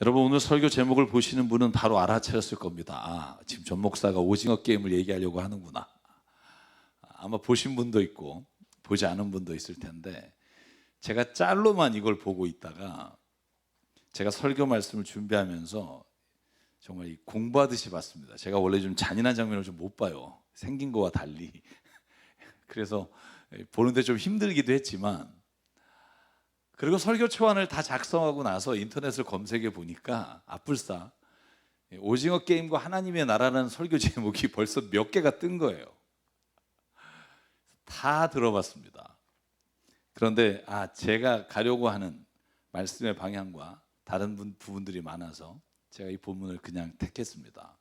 여러분, 오늘 설교 제목을 보시는 분은 바로 알아차렸을 겁니다. 지금 전 목사가 오징어 게임을 얘기하려고 하는구나. 아마 보신 분도 있고 보지 않은 분도 있을 텐데, 제가 짤로만 이걸 보고 있다가 제가 설교 말씀을 준비하면서 정말 공부하듯이 봤습니다. 제가 원래 좀 잔인한 장면을 좀 못 봐요, 생긴 거와 달리. 그래서 보는데 좀 힘들기도 했지만, 그리고 설교 초안을 다 작성하고 나서 인터넷을 검색해 보니까 아뿔싸 오징어 게임과 하나님의 나라라는 설교 제목이 벌써 몇 개가 뜬 거예요. 다 들어봤습니다. 그런데 제가 가려고 하는 말씀의 방향과 다른 부분들이 많아서 제가 이 본문을 그냥 택했습니다.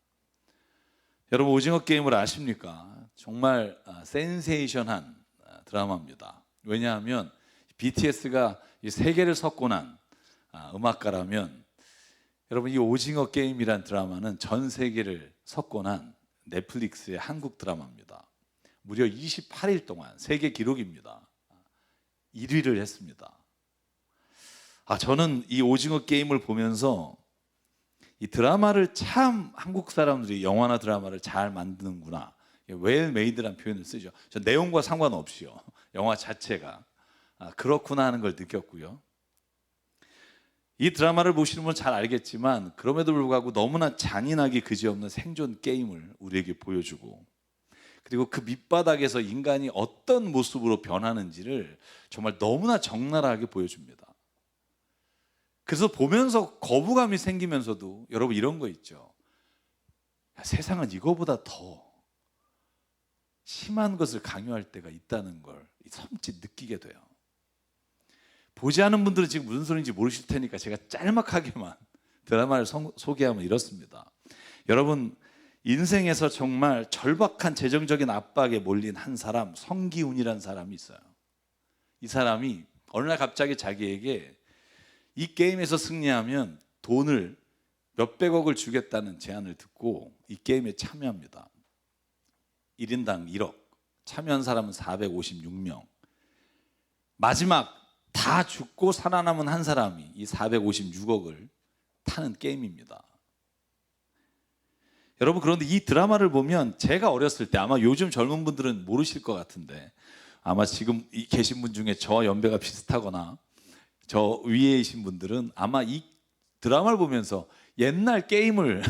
여러분, 오징어 게임을 아십니까? 정말 센세이션한 드라마입니다. 왜냐하면 BTS가 이 세계를 석권한 음악가라면, 여러분, 이 오징어 게임이란 드라마는 전 세계를 석권한 넷플릭스의 한국 드라마입니다. 무려 28일 동안 세계 기록입니다. 1위를 했습니다. 저는 이 오징어 게임을 보면서 이 드라마를 참 한국 사람들이 영화나 드라마를 잘 만드는구나, 웰 메이드라는 표현을 쓰죠. 저 내용과 상관없이요, 영화 자체가 그렇구나 하는 걸 느꼈고요. 이 드라마를 보시는 분은 잘 알겠지만, 그럼에도 불구하고 너무나 잔인하기 그지없는 생존 게임을 우리에게 보여주고, 그리고 그 밑바닥에서 인간이 어떤 모습으로 변하는지를 정말 너무나 적나라하게 보여줍니다. 그래서 보면서 거부감이 생기면서도, 여러분, 이런 거 있죠. 세상은 이거보다 더 심한 것을 강요할 때가 있다는 걸 섬찟 느끼게 돼요. 보지 않은 분들은 지금 무슨 소리인지 모르실 테니까 제가 짤막하게만 드라마를 소개하면 이렇습니다. 여러분, 인생에서 정말 절박한 재정적인 압박에 몰린 한 사람, 성기훈이라는 사람이 있어요. 이 사람이 어느 날 갑자기 자기에게 이 게임에서 승리하면 돈을 몇백억을 주겠다는 제안을 듣고 이 게임에 참여합니다. 1인당 1억, 참여한 사람은 456명. 마지막 다 죽고 살아남은 한 사람이 이 456억을 타는 게임입니다. 여러분, 그런데 이 드라마를 보면, 제가 어렸을 때, 아마 요즘 젊은 분들은 모르실 것 같은데, 아마 지금 계신 분 중에 저 연배가 비슷하거나 저 위에 계신 분들은 아마 이 드라마를 보면서 옛날 게임을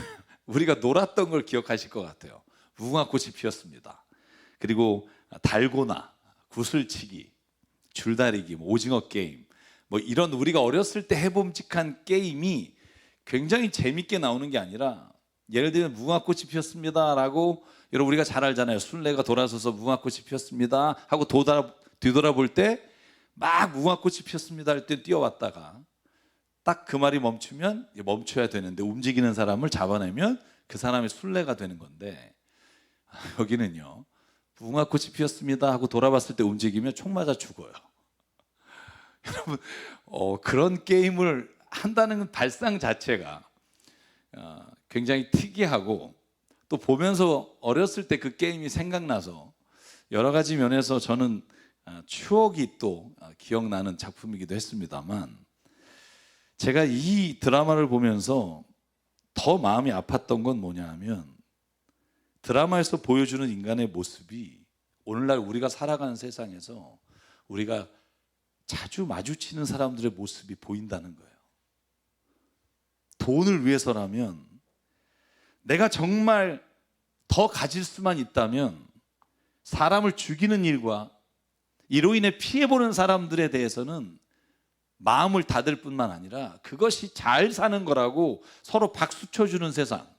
우리가 놀았던 걸 기억하실 것 같아요. 무궁화꽃이 피었습니다. 그리고 달고나, 구슬치기, 줄다리기, 오징어 게임, 이런 우리가 어렸을 때 해봄직한 게임이 굉장히 재밌게 나오는 게 아니라, 예를 들면 무궁화꽃이 피었습니다 라고, 여러분 우리가 잘 알잖아요. 순례가 돌아서서 무궁화꽃이 피었습니다 하고 뒤돌아볼 때 막 무궁화꽃이 피었습니다 할 때 뛰어왔다가 딱 그 말이 멈추면 멈춰야 되는데, 움직이는 사람을 잡아내면 그 사람이 순례가 되는 건데, 여기는요, 무궁화꽃이 피었습니다 하고 돌아봤을 때 움직이면 총 맞아 죽어요. 여러분, 그런 게임을 한다는 발상 자체가 굉장히 특이하고, 또 보면서 어렸을 때 그 게임이 생각나서 여러 가지 면에서 저는 추억이 또 기억나는 작품이기도 했습니다만, 제가 이 드라마를 보면서 더 마음이 아팠던 건 뭐냐 하면, 드라마에서 보여주는 인간의 모습이 오늘날 우리가 살아가는 세상에서 우리가 자주 마주치는 사람들의 모습이 보인다는 거예요. 돈을 위해서라면, 내가 정말 더 가질 수만 있다면 사람을 죽이는 일과 이로 인해 피해보는 사람들에 대해서는 마음을 닫을 뿐만 아니라 그것이 잘 사는 거라고 서로 박수 쳐주는 세상,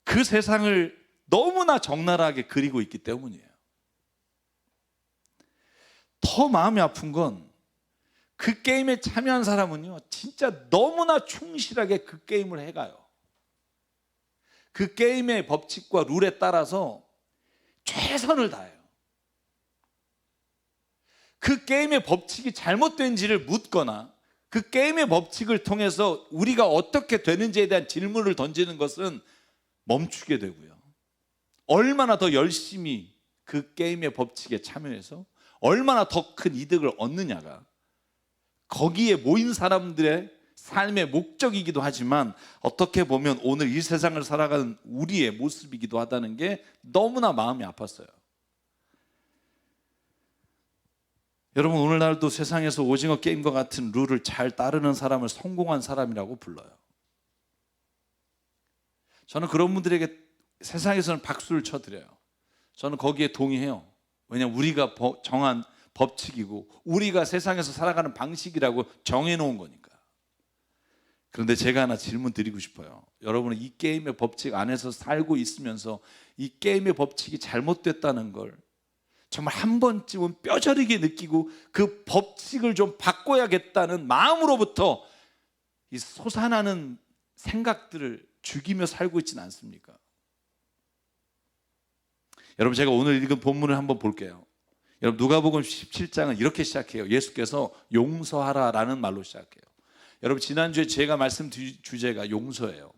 그 세상을 너무나 적나라하게 그리고 있기 때문이에요. 더 마음이 아픈 건, 그 게임에 참여한 사람은요, 진짜 너무나 충실하게 그 게임을 해가요. 그 게임의 법칙과 룰에 따라서 최선을 다해요. 그 게임의 법칙이 잘못된지를 묻거나, 그 게임의 법칙을 통해서 우리가 어떻게 되는지에 대한 질문을 던지는 것은 멈추게 되고요, 얼마나 더 열심히 그 게임의 법칙에 참여해서 얼마나 더 큰 이득을 얻느냐가 거기에 모인 사람들의 삶의 목적이기도 하지만 어떻게 보면 오늘 이 세상을 살아가는 우리의 모습이기도 하다는 게 너무나 마음이 아팠어요. 여러분, 오늘날도 세상에서 오징어 게임과 같은 룰을 잘 따르는 사람을 성공한 사람이라고 불러요. 저는 그런 분들에게 세상에서는 박수를 쳐드려요. 저는 거기에 동의해요. 왜냐하면 우리가 정한 법칙이고 우리가 세상에서 살아가는 방식이라고 정해놓은 거니까. 그런데 제가 하나 질문 드리고 싶어요. 여러분은 이 게임의 법칙 안에서 살고 있으면서 이 게임의 법칙이 잘못됐다는 걸 정말 한 번쯤은 뼈저리게 느끼고 그 법칙을 좀 바꿔야겠다는 마음으로부터 이 솟아나는 생각들을 죽이며 살고 있지는 않습니까? 여러분, 제가 오늘 읽은 본문을 한번 볼게요. 여러분, 누가복음 17장은 이렇게 시작해요. 예수께서 용서하라라는 말로 시작해요. 여러분, 지난주에 제가 말씀 주제가 용서예요.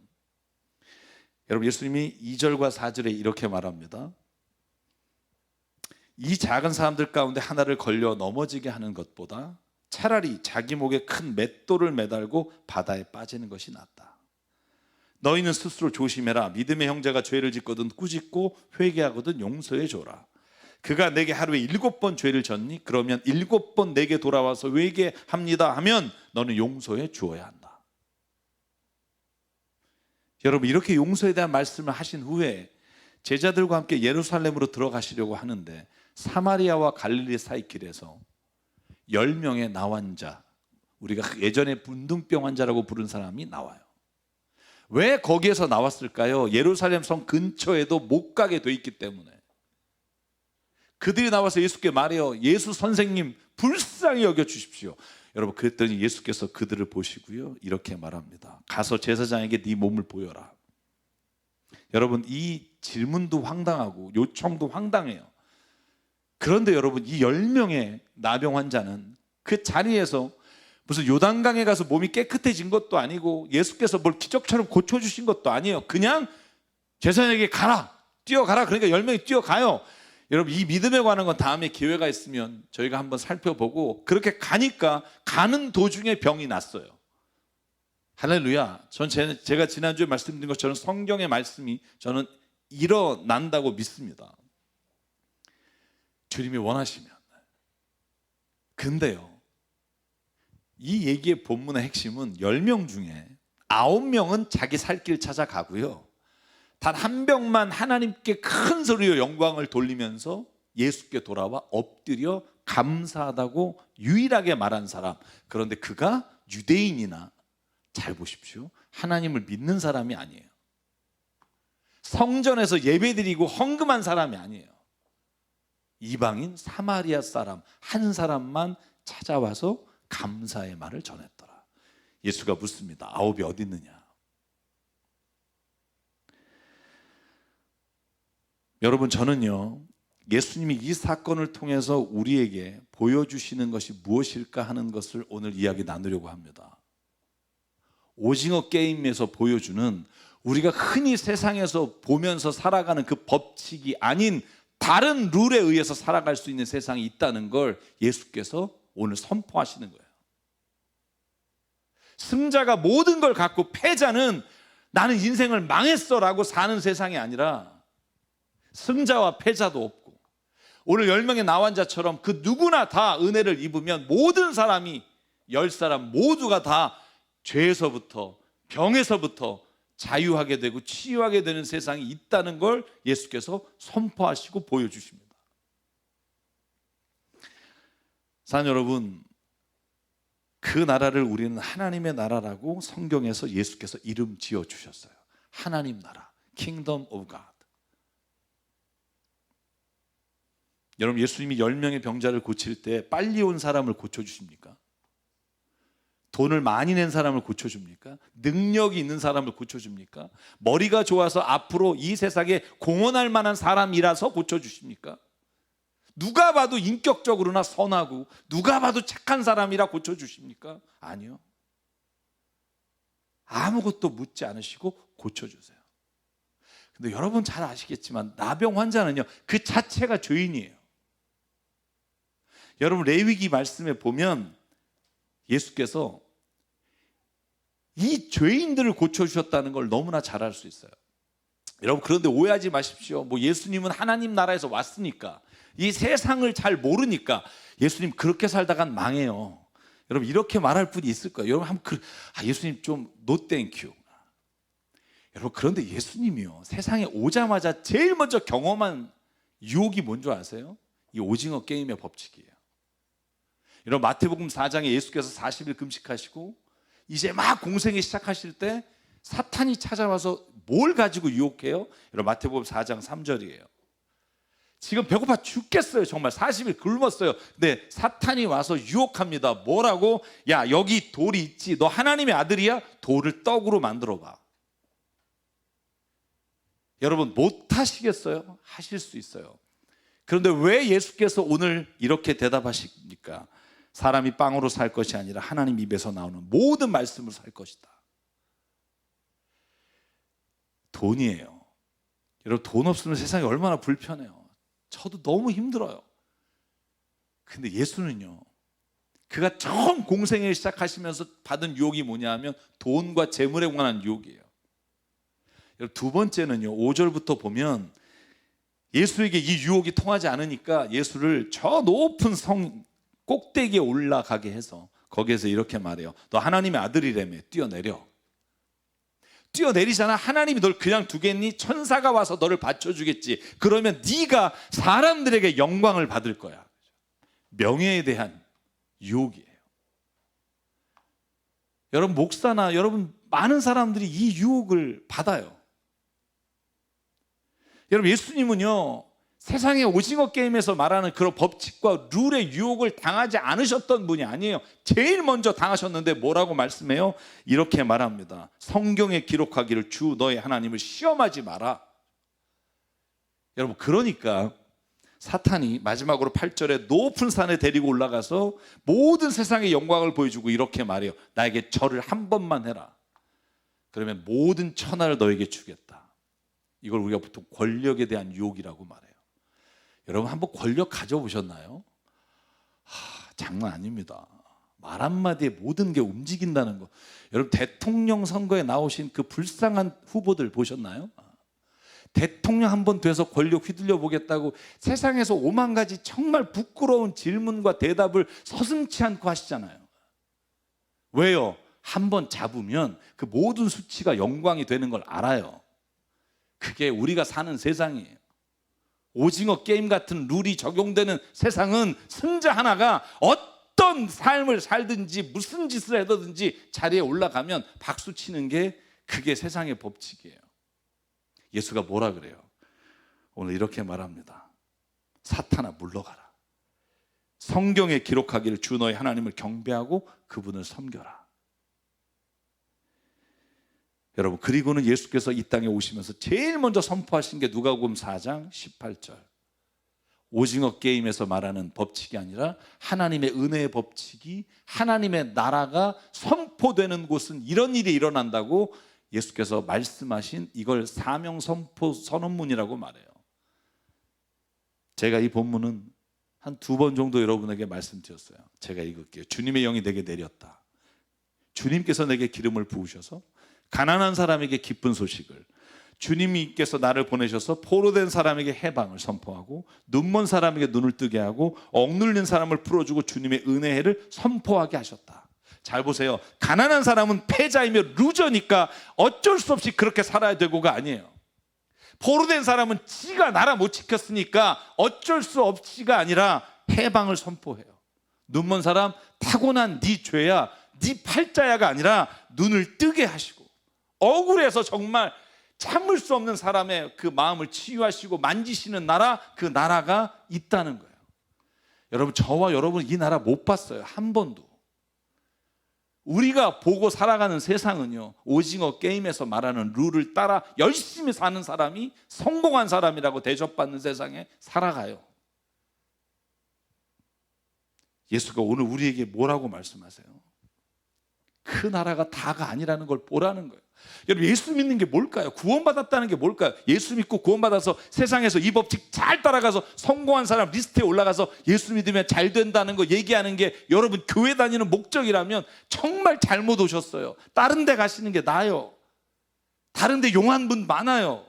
여러분, 예수님이 2절과 4절에 이렇게 말합니다. 이 작은 사람들 가운데 하나를 걸려 넘어지게 하는 것보다 차라리 자기 목에 큰 맷돌을 매달고 바다에 빠지는 것이 낫다. 너희는 스스로 조심해라. 믿음의 형제가 죄를 짓거든 꾸짖고 회개하거든 용서해 줘라. 그가 내게 하루에 7번 죄를 졌니? 그러면 7번 내게 돌아와서 회개합니다 하면 너는 용서해 주어야 한다. 여러분, 이렇게 용서에 대한 말씀을 하신 후에 제자들과 함께 예루살렘으로 들어가시려고 하는데 사마리아와 갈릴리 사이 길에서 10명의 나환자, 우리가 예전에 분등병 환자라고 부른 사람이 나와요. 왜 거기에서 나왔을까요? 예루살렘 성 근처에도 못 가게 돼 있기 때문에. 그들이 나와서 예수께 말해요. 예수 선생님, 불쌍히 여겨 주십시오. 여러분, 그랬더니 예수께서 그들을 보시고요, 이렇게 말합니다. 가서 제사장에게 네 몸을 보여라. 여러분, 이 질문도 황당하고 요청도 황당해요. 그런데 여러분, 이 10명의 나병 환자는 그 자리에서 무슨 요단강에 가서 몸이 깨끗해진 것도 아니고 예수께서 뭘 기적처럼 고쳐주신 것도 아니에요. 그냥 제사장에게 가라, 뛰어가라. 그러니까 10명이 뛰어가요. 여러분, 이 믿음에 관한 건 다음에 기회가 있으면 저희가 한번 살펴보고, 그렇게 가니까 가는 도중에 병이 났어요. 할렐루야. 제가 지난주에 말씀드린 것처럼 성경의 말씀이 저는 일어난다고 믿습니다. 주님이 원하시면. 근데요, 이 얘기의 본문의 핵심은 10명 중에 9명은 자기 살 길 찾아가고요, 단 한 명만 하나님께 큰 소리로 영광을 돌리면서 예수께 돌아와 엎드려 감사하다고 유일하게 말한 사람. 그런데 그가 유대인이나, 잘 보십시오, 하나님을 믿는 사람이 아니에요. 성전에서 예배드리고 헌금한 사람이 아니에요. 이방인 사마리아 사람 한 사람만 찾아와서 감사의 말을 전했더라. 예수가 묻습니다. 9이 어디 있느냐? 여러분, 저는요, 예수님이 이 사건을 통해서 우리에게 보여주시는 것이 무엇일까 하는 것을 오늘 이야기 나누려고 합니다. 오징어 게임에서 보여주는, 우리가 흔히 세상에서 보면서 살아가는 그 법칙이 아닌 다른 룰에 의해서 살아갈 수 있는 세상이 있다는 걸 예수께서 오늘 선포하시는 거예요. 승자가 모든 걸 갖고 패자는 나는 인생을 망했어라고 사는 세상이 아니라 승자와 패자도 없고, 오늘 10명의 나환자처럼 그 누구나 다 은혜를 입으면 모든 사람이, 10사람 모두가 다 죄에서부터 병에서부터 자유하게 되고 치유하게 되는 세상이 있다는 걸 예수께서 선포하시고 보여주십니다. 사랑 여러분, 그 나라를 우리는 하나님의 나라라고 성경에서 예수께서 이름 지어주셨어요. 하나님 나라, Kingdom of God. 여러분, 예수님이 10명의 병자를 고칠 때 빨리 온 사람을 고쳐주십니까? 돈을 많이 낸 사람을 고쳐줍니까? 능력이 있는 사람을 고쳐줍니까? 머리가 좋아서 앞으로 이 세상에 공헌할 만한 사람이라서 고쳐주십니까? 누가 봐도 인격적으로나 선하고 누가 봐도 착한 사람이라 고쳐주십니까? 아니요. 아무것도 묻지 않으시고 고쳐주세요. 근데 여러분 잘 아시겠지만 나병 환자는요, 그 자체가 죄인이에요. 여러분, 레위기 말씀에 보면 예수께서 이 죄인들을 고쳐주셨다는 걸 너무나 잘 알 수 있어요. 여러분, 그런데 오해하지 마십시오. 뭐 예수님은 하나님 나라에서 왔으니까, 이 세상을 잘 모르니까 예수님 그렇게 살다간 망해요. 여러분, 이렇게 말할 분이 있을 거예요. 여러분 한번 예수님 좀 노 땡큐. 여러분, 그런데 예수님이요, 세상에 오자마자 제일 먼저 경험한 유혹이 뭔 줄 아세요? 이 오징어 게임의 법칙이에요. 여러분, 마태복음 4장에 예수께서 40일 금식하시고 이제 막 공생이 시작하실 때 사탄이 찾아와서 뭘 가지고 유혹해요? 여러분, 마태복음 4장 3절이에요. 지금 배고파 죽겠어요. 정말 40일 굶었어요. 근데 사탄이 와서 유혹합니다. 뭐라고? 야, 여기 돌이 있지. 너 하나님의 아들이야? 돌을 떡으로 만들어 봐. 여러분, 못 하시겠어요? 하실 수 있어요. 그런데 왜 예수께서 오늘 이렇게 대답하십니까? 사람이 빵으로 살 것이 아니라 하나님 입에서 나오는 모든 말씀을 살 것이다. 돈이에요. 여러분, 돈 없으면 세상이 얼마나 불편해요. 저도 너무 힘들어요. 근데 예수는요, 그가 처음 공생을 시작하시면서 받은 유혹이 뭐냐 하면 돈과 재물에 관한 유혹이에요. 두 번째는요, 5절부터 보면 예수에게 이 유혹이 통하지 않으니까 예수를 저 높은 성 꼭대기에 올라가게 해서 거기에서 이렇게 말해요. 너 하나님의 아들이라며, 뛰어내려. 뛰어내리잖아. 하나님이 널 그냥 두겠니? 천사가 와서 너를 받쳐주겠지. 그러면 네가 사람들에게 영광을 받을 거야. 명예에 대한 유혹이에요. 여러분, 목사나 여러분 많은 사람들이 이 유혹을 받아요. 여러분, 예수님은요, 세상의 오징어 게임에서 말하는 그런 법칙과 룰의 유혹을 당하지 않으셨던 분이 아니에요. 제일 먼저 당하셨는데 뭐라고 말씀해요? 이렇게 말합니다. 성경에 기록하기를 주 너의 하나님을 시험하지 마라. 여러분, 그러니까 사탄이 마지막으로 8절에 높은 산에 데리고 올라가서 모든 세상의 영광을 보여주고 이렇게 말해요. 나에게 절을 한 번만 해라. 그러면 모든 천하를 너에게 주겠다. 이걸 우리가 보통 권력에 대한 유혹이라고 말해요. 여러분, 한번 권력 가져보셨나요? 장난 아닙니다. 말 한마디에 모든 게 움직인다는 거. 여러분, 대통령 선거에 나오신 그 불쌍한 후보들 보셨나요? 대통령 한번 돼서 권력 휘둘려 보겠다고 세상에서 5만 가지 정말 부끄러운 질문과 대답을 서슴지 않고 하시잖아요. 왜요? 한번 잡으면 그 모든 수치가 영광이 되는 걸 알아요. 그게 우리가 사는 세상이에요. 오징어 게임 같은 룰이 적용되는 세상은 승자 하나가 어떤 삶을 살든지 무슨 짓을 하든지 자리에 올라가면 박수 치는 게 그게 세상의 법칙이에요. 예수가 뭐라 그래요? 오늘 이렇게 말합니다. 사탄아, 물러가라. 성경에 기록하기를 주 너의 하나님을 경배하고 그분을 섬겨라. 여러분, 그리고는 예수께서 이 땅에 오시면서 제일 먼저 선포하신 게 누가복음 4장 18절. 오징어 게임에서 말하는 법칙이 아니라 하나님의 은혜의 법칙이, 하나님의 나라가 선포되는 곳은 이런 일이 일어난다고 예수께서 말씀하신 이걸 사명 선포 선언문이라고 말해요. 제가 이 본문은 한 2번 정도 여러분에게 말씀드렸어요. 제가 읽을게요. 주님의 영이 내게 내렸다. 주님께서 내게 기름을 부으셔서 가난한 사람에게 기쁜 소식을, 주님께서 나를 보내셔서 포로된 사람에게 해방을 선포하고 눈먼 사람에게 눈을 뜨게 하고 억눌린 사람을 풀어주고 주님의 은혜를 선포하게 하셨다. 잘 보세요. 가난한 사람은 패자이며 루저니까 어쩔 수 없이 그렇게 살아야 되고가 아니에요. 포로된 사람은 지가 나라 못 지켰으니까 어쩔 수 없이가 아니라 해방을 선포해요. 눈먼 사람, 타고난 네 죄야, 네 팔자야가 아니라 눈을 뜨게 하시고, 억울해서 정말 참을 수 없는 사람의 그 마음을 치유하시고 만지시는 나라, 그 나라가 있다는 거예요. 여러분, 저와 여러분 이 나라 못 봤어요. 한 번도. 우리가 보고 살아가는 세상은요, 오징어 게임에서 말하는 룰을 따라 열심히 사는 사람이 성공한 사람이라고 대접받는 세상에 살아가요. 예수가 오늘 우리에게 뭐라고 말씀하세요? 그 나라가 다가 아니라는 걸 보라는 거예요. 여러분, 예수 믿는 게 뭘까요? 구원받았다는 게 뭘까요? 예수 믿고 구원받아서 세상에서 이 법칙 잘 따라가서 성공한 사람 리스트에 올라가서 예수 믿으면 잘 된다는 거 얘기하는 게 여러분 교회 다니는 목적이라면 정말 잘못 오셨어요. 다른 데 가시는 게 나아요. 다른 데 용한 분 많아요.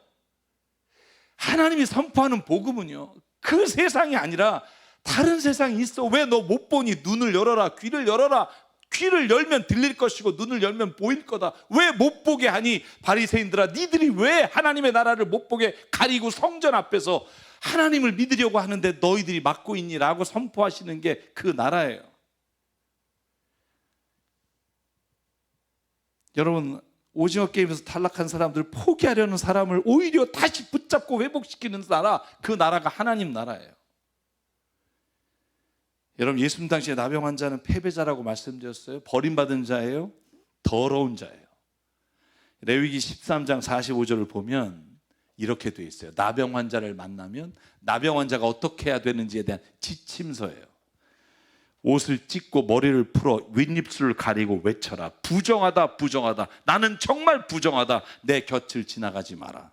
하나님이 선포하는 복음은요, 그 세상이 아니라 다른 세상이 있어. 왜 너 못 보니? 눈을 열어라, 귀를 열어라. 귀를 열면 들릴 것이고 눈을 열면 보일 거다. 왜 못 보게 하니? 바리새인들아, 니들이 왜 하나님의 나라를 못 보게 가리고 성전 앞에서 하나님을 믿으려고 하는데 너희들이 막고 있니? 라고 선포하시는 게 그 나라예요. 여러분, 오징어 게임에서 탈락한 사람들, 포기하려는 사람을 오히려 다시 붙잡고 회복시키는 나라, 그 나라가 하나님 나라예요. 여러분, 예수님 당시에 나병 환자는 패배자라고 말씀드렸어요. 버림받은 자예요? 더러운 자예요. 레위기 13장 45절을 보면 이렇게 돼 있어요. 나병 환자를 만나면 나병 환자가 어떻게 해야 되는지에 대한 지침서예요. 옷을 찢고 머리를 풀어 윗입술을 가리고 외쳐라. 부정하다, 부정하다. 나는 정말 부정하다. 내 곁을 지나가지 마라.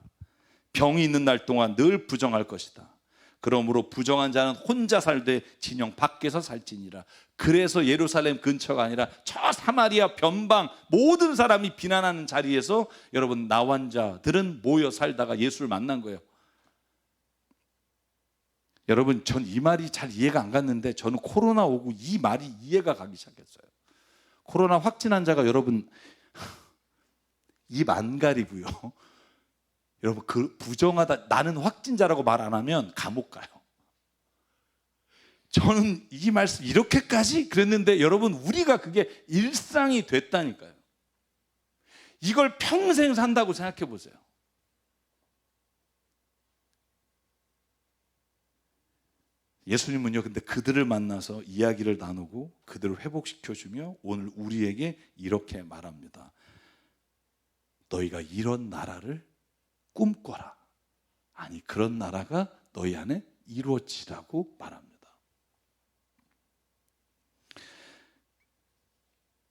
병이 있는 날 동안 늘 부정할 것이다. 그러므로 부정한 자는 혼자 살되 진영 밖에서 살지니라. 그래서 예루살렘 근처가 아니라 저 사마리아 변방 모든 사람이 비난하는 자리에서 여러분, 나환자들은 모여 살다가 예수를 만난 거예요. 여러분, 전 이 말이 잘 이해가 안 갔는데 저는 코로나 오고 이 말이 이해가 가기 시작했어요. 코로나 확진 환자가 여러분 입 안 가리고요. 여러분, 그 부정하다, 나는 확진자라고 말 안 하면 감옥 가요. 저는 이 말씀 이렇게까지 그랬는데 여러분, 우리가 그게 일상이 됐다니까요. 이걸 평생 산다고 생각해 보세요. 예수님은요, 근데 그들을 만나서 이야기를 나누고 그들을 회복시켜주며 오늘 우리에게 이렇게 말합니다. 너희가 이런 나라를 꿈꿔라. 아니, 그런 나라가 너희 안에 이루어지라고 말합니다.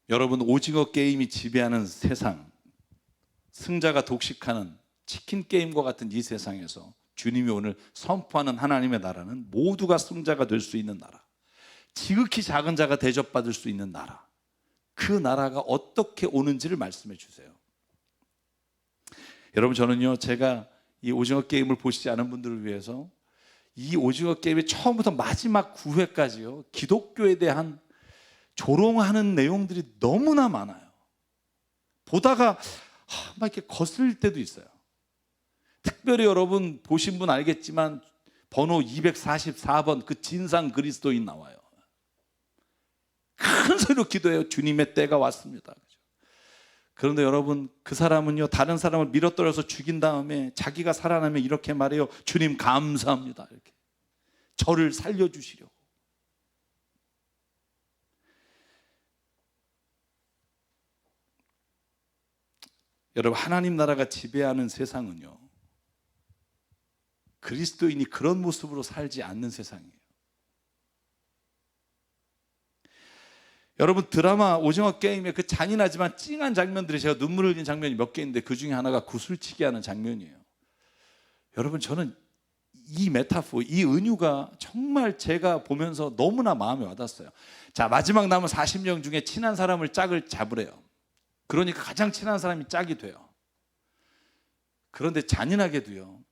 여러분, 오징어 게임이 지배하는 세상, 승자가 독식하는 치킨 게임과 같은 이 세상에서 주님이 오늘 선포하는 하나님의 나라는 모두가 승자가 될 수 있는 나라, 지극히 작은 자가 대접받을 수 있는 나라, 그 나라가 어떻게 오는지를 말씀해 주세요. 여러분, 저는요, 제가 이 오징어 게임을 보시지 않은 분들을 위해서 이 오징어 게임의 처음부터 마지막 9회까지요, 기독교에 대한 조롱하는 내용들이 너무나 많아요. 보다가 막 이렇게 거슬릴 때도 있어요. 특별히 여러분 보신 분 알겠지만 번호 244번 그 진상 그리스도인 나와요. 큰 소리로 기도해요. 주님의 때가 왔습니다. 그런데 여러분, 그 사람은요, 다른 사람을 밀어떨어서 죽인 다음에 자기가 살아나면 이렇게 말해요. 주님 감사합니다. 이렇게 저를 살려주시려고. 여러분, 하나님 나라가 지배하는 세상은요, 그리스도인이 그런 모습으로 살지 않는 세상이에요. 여러분, 드라마 오징어 게임의 그 잔인하지만 찡한 장면들이, 제가 눈물 흘린 장면이 몇 개 있는데 그 중에 하나가 구슬치기 하는 장면이에요. 여러분, 저는 이 메타포, 이 은유가 정말 제가 보면서 너무나 마음에 와닿았어요. 자, 마지막 남은 40명 중에 친한 사람을 짝을 잡으래요. 그러니까 가장 친한 사람이 짝이 돼요. 그런데 잔인하게도요,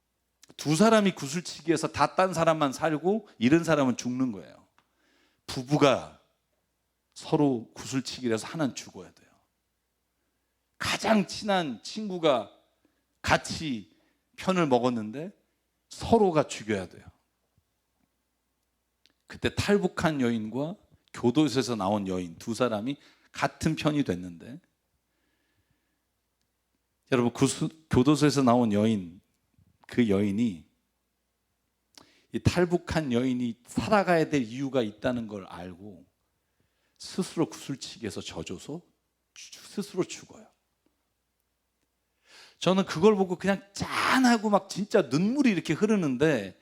두 사람이 구슬치기에서 다 딴 사람만 살고 잃은 사람은 죽는 거예요. 부부가 서로 구슬치기를 해서 하나는 죽어야 돼요. 가장 친한 친구가 같이 편을 먹었는데 서로가 죽여야 돼요. 그때 탈북한 여인과 교도소에서 나온 여인 두 사람이 같은 편이 됐는데, 여러분, 교도소에서 나온 여인, 그 여인이 이 탈북한 여인이 살아가야 될 이유가 있다는 걸 알고 스스로 구슬치기에서 져줘서 스스로 죽어요. 저는 그걸 보고 그냥 짠하고 막 진짜 눈물이 이렇게 흐르는데,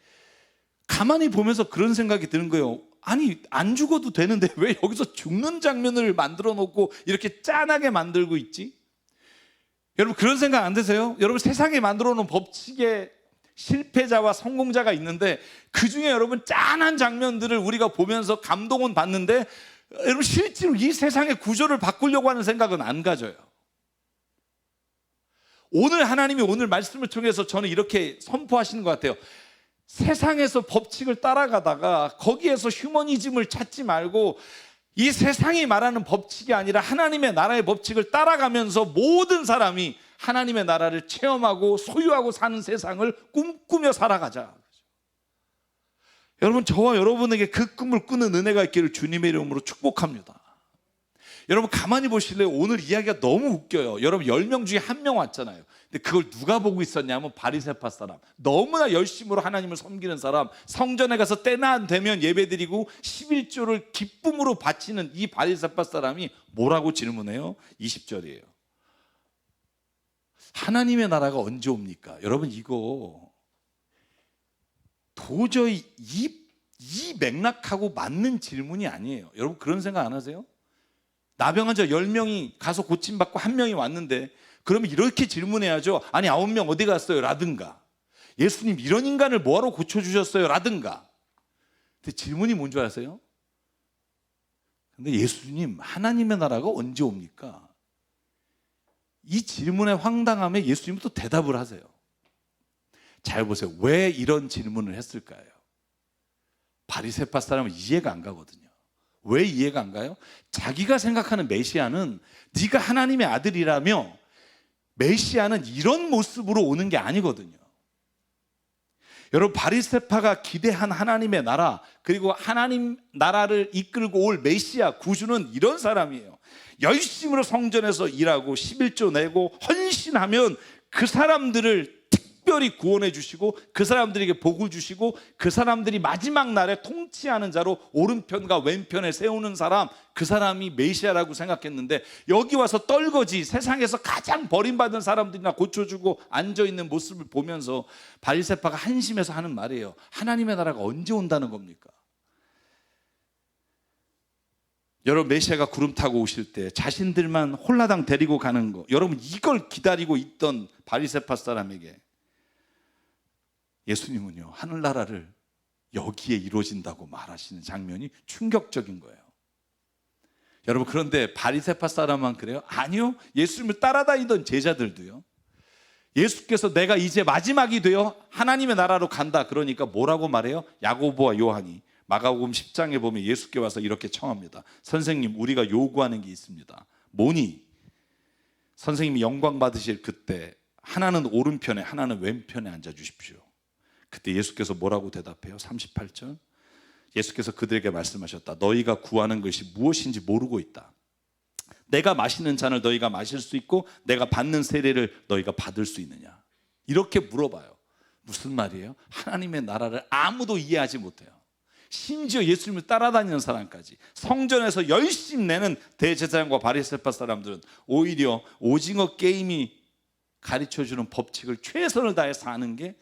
가만히 보면서 그런 생각이 드는 거예요. 아니 안 죽어도 되는데 왜 여기서 죽는 장면을 만들어 놓고 이렇게 짠하게 만들고 있지? 여러분 그런 생각 안 드세요? 여러분 세상에 만들어 놓은 법칙에 실패자와 성공자가 있는데 그중에 여러분 짠한 장면들을 우리가 보면서 감동은 받는데 여러분 실제로 이 세상의 구조를 바꾸려고 하는 생각은 안 가져요. 오늘 하나님이 오늘 말씀을 통해서 저는 이렇게 선포하시는 것 같아요. 세상에서 법칙을 따라가다가 거기에서 휴머니즘을 찾지 말고 이 세상이 말하는 법칙이 아니라 하나님의 나라의 법칙을 따라가면서 모든 사람이 하나님의 나라를 체험하고 소유하고 사는 세상을 꿈꾸며 살아가자. 여러분 저와 여러분에게 그 꿈을 꾸는 은혜가 있기를 주님의 이름으로 축복합니다. 여러분 가만히 보실래요? 오늘 이야기가 너무 웃겨요. 여러분 10명 중에 1명 왔잖아요. 근데 그걸 누가 보고 있었냐면 바리새파 사람, 너무나 열심으로 하나님을 섬기는 사람, 성전에 가서 때나 안 되면 예배드리고 11조를 기쁨으로 바치는 이 바리새파 사람이 뭐라고 질문해요? 20절이에요. 하나님의 나라가 언제 옵니까? 여러분 이거 도저히 이 맥락하고 맞는 질문이 아니에요. 여러분 그런 생각 안 하세요? 나병 환자 10명이 가서 고침받고 1명이 왔는데 그러면 이렇게 질문해야죠. 아니 9명 어디 갔어요? 라든가 예수님 이런 인간을 뭐하러 고쳐주셨어요? 라든가. 근데 질문이 뭔 줄 아세요? 근데 예수님 하나님의 나라가 언제 옵니까? 이 질문의 황당함에 예수님은 또 대답을 하세요. 잘 보세요. 왜 이런 질문을 했을까요? 바리새파 사람은 이해가 안 가거든요. 왜 이해가 안 가요? 자기가 생각하는 메시아는 네가 하나님의 아들이라며 메시아는 이런 모습으로 오는 게 아니거든요. 여러분 바리새파가 기대한 하나님의 나라 그리고 하나님 나라를 이끌고 올 메시아 구주는 이런 사람이에요. 열심으로 성전에서 일하고 11조 내고 헌신하면 그 사람들을 특별히 구원해 주시고 그 사람들에게 복을 주시고 그 사람들이 마지막 날에 통치하는 자로 오른편과 왼편에 세우는 사람, 그 사람이 메시아라고 생각했는데 여기 와서 떨거지 세상에서 가장 버림받은 사람들이나 고쳐주고 앉아있는 모습을 보면서 바리새파가 한심해서 하는 말이에요. 하나님의 나라가 언제 온다는 겁니까? 여러분 메시아가 구름 타고 오실 때 자신들만 홀라당 데리고 가는 거, 여러분 이걸 기다리고 있던 바리새파 사람에게 예수님은요 하늘나라를 여기에 이루어진다고 말하시는 장면이 충격적인 거예요. 여러분 그런데 바리새파 사람만 그래요? 아니요. 예수님을 따라다니던 제자들도요. 예수께서 내가 이제 마지막이 되어 하나님의 나라로 간다 그러니까 뭐라고 말해요? 야고보와 요한이 마가복음 10장에 보면 예수께 와서 이렇게 청합니다. 선생님 우리가 요구하는 게 있습니다. 뭐니? 선생님이 영광 받으실 그때 하나는 오른편에 하나는 왼편에 앉아 주십시오. 그때 예수께서 뭐라고 대답해요? 38절 예수께서 그들에게 말씀하셨다. 너희가 구하는 것이 무엇인지 모르고 있다. 내가 마시는 잔을 너희가 마실 수 있고 내가 받는 세례를 너희가 받을 수 있느냐. 이렇게 물어봐요. 무슨 말이에요? 하나님의 나라를 아무도 이해하지 못해요. 심지어 예수님을 따라다니는 사람까지 성전에서 열심 내는 대제사장과 바리새파 사람들은 오히려 오징어 게임이 가르쳐주는 법칙을 최선을 다해 사는 게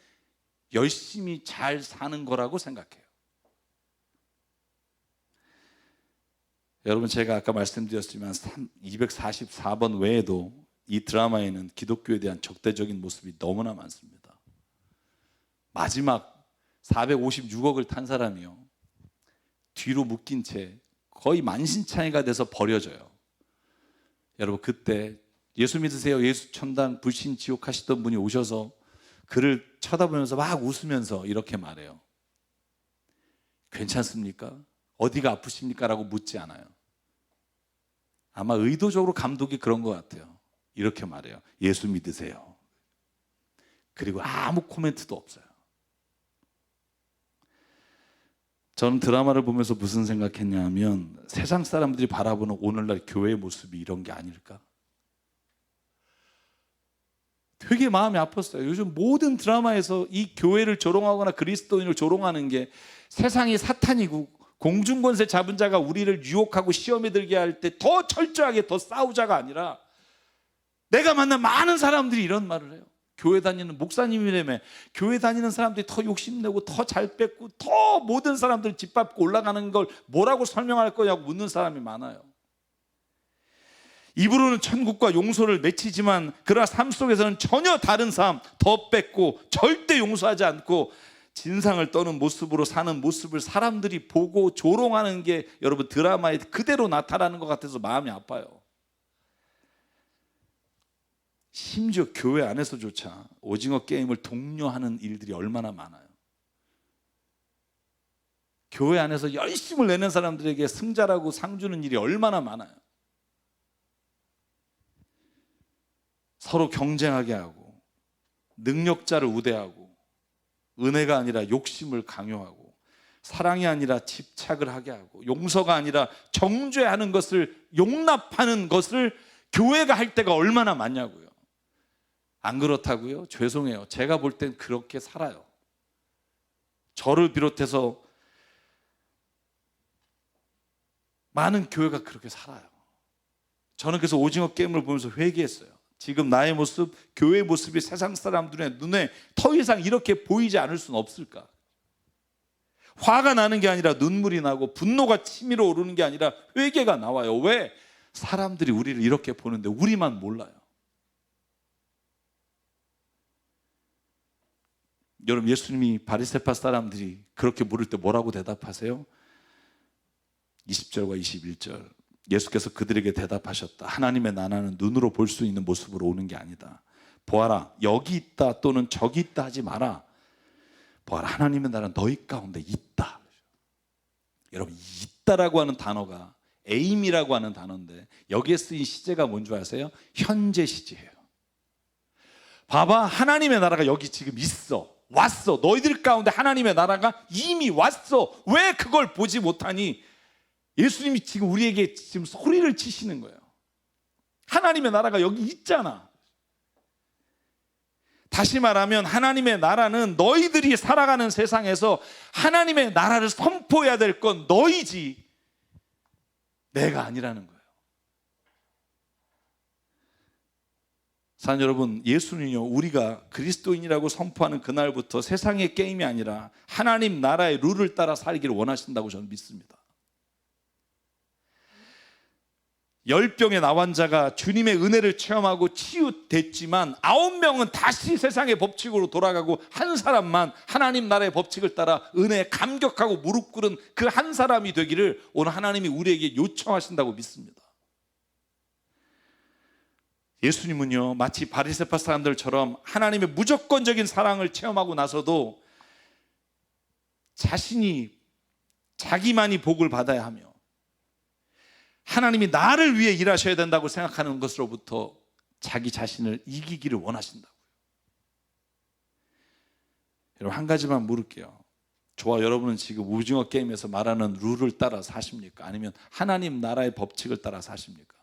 열심히 잘 사는 거라고 생각해요. 여러분 제가 아까 말씀드렸지만 244번 외에도 이 드라마에는 기독교에 대한 적대적인 모습이 너무나 많습니다. 마지막 456억을 탄 사람이요 뒤로 묶인 채 거의 만신창이가 돼서 버려져요. 여러분 그때 예수 믿으세요 예수 천당 불신 지옥 하시던 분이 오셔서 그를 쳐다보면서 막 웃으면서 이렇게 말해요. 괜찮습니까? 어디가 아프십니까? 라고 묻지 않아요. 아마 의도적으로 감독이 그런 것 같아요. 이렇게 말해요. 예수 믿으세요. 그리고 아무 코멘트도 없어요. 저는 드라마를 보면서 무슨 생각했냐면 세상 사람들이 바라보는 오늘날 교회의 모습이 이런 게 아닐까? 되게 마음이 아팠어요. 요즘 모든 드라마에서 이 교회를 조롱하거나 그리스도인을 조롱하는 게 세상이 사탄이고 공중권세 잡은 자가 우리를 유혹하고 시험에 들게 할 때 더 철저하게 더 싸우자가 아니라 내가 만난 많은 사람들이 이런 말을 해요. 교회 다니는 목사님이라며. 교회 다니는 사람들이 더 욕심내고 더 잘 뺏고 더 모든 사람들 짓밟고 올라가는 걸 뭐라고 설명할 거냐고 묻는 사람이 많아요. 입으로는 천국과 용서를 맺히지만 그러나 삶 속에서는 전혀 다른 삶, 더 뺏고 절대 용서하지 않고 진상을 떠는 모습으로 사는 모습을 사람들이 보고 조롱하는 게 여러분 드라마에 그대로 나타나는 것 같아서 마음이 아파요. 심지어 교회 안에서조차 오징어 게임을 독려하는 일들이 얼마나 많아요. 교회 안에서 열심을 내는 사람들에게 승자라고 상 주는 일이 얼마나 많아요. 서로 경쟁하게 하고 능력자를 우대하고 은혜가 아니라 욕심을 강요하고 사랑이 아니라 집착을 하게 하고 용서가 아니라 정죄하는 것을 용납하는 것을 교회가 할 때가 얼마나 많냐고요. 안 그렇다고요? 죄송해요. 제가 볼 땐 그렇게 살아요. 저를 비롯해서 많은 교회가 그렇게 살아요. 저는 그래서 오징어 게임을 보면서 회개했어요. 지금 나의 모습, 교회의 모습이 세상 사람들의 눈에 더 이상 이렇게 보이지 않을 수는 없을까? 화가 나는 게 아니라 눈물이 나고 분노가 치밀어 오르는 게 아니라 회개가 나와요. 왜? 사람들이 우리를 이렇게 보는데 우리만 몰라요. 여러분, 예수님이 바리새파 사람들이 그렇게 물을 때 뭐라고 대답하세요? 20절과 21절. 예수께서 그들에게 대답하셨다. 하나님의 나라는 눈으로 볼 수 있는 모습으로 오는 게 아니다. 보아라, 여기 있다 또는 저기 있다 하지 마라. 보아라, 하나님의 나라는 너희 가운데 있다. 여러분, 있다라고 하는 단어가 에임이라고 하는 단어인데 여기에 쓰인 시제가 뭔지 아세요? 현재 시제예요. 봐봐, 하나님의 나라가 여기 지금 있어. 왔어. 너희들 가운데 하나님의 나라가 이미 왔어. 왜 그걸 보지 못하니? 예수님이 지금 우리에게 지금 소리를 치시는 거예요. 하나님의 나라가 여기 있잖아. 다시 말하면 하나님의 나라는 너희들이 살아가는 세상에서 하나님의 나라를 선포해야 될 건 너희지 내가 아니라는 거예요. 사랑 여러분, 예수는요, 우리가 그리스도인이라고 선포하는 그날부터 세상의 게임이 아니라 하나님 나라의 룰을 따라 살기를 원하신다고 저는 믿습니다. 10병의 나환자가 주님의 은혜를 체험하고 치유됐지만 9명은 다시 세상의 법칙으로 돌아가고 한 사람만 하나님 나라의 법칙을 따라 은혜에 감격하고 무릎 꿇은 그 한 사람이 되기를 오늘 하나님이 우리에게 요청하신다고 믿습니다. 예수님은요, 마치 바리새파 사람들처럼 하나님의 무조건적인 사랑을 체험하고 나서도 자기만이 복을 받아야 하며 하나님이 나를 위해 일하셔야 된다고 생각하는 것으로부터 자기 자신을 이기기를 원하신다고요. 여러분, 한 가지만 물을게요. 저와 여러분은 지금 오징어 게임에서 말하는 룰을 따라 사십니까? 아니면 하나님 나라의 법칙을 따라 사십니까?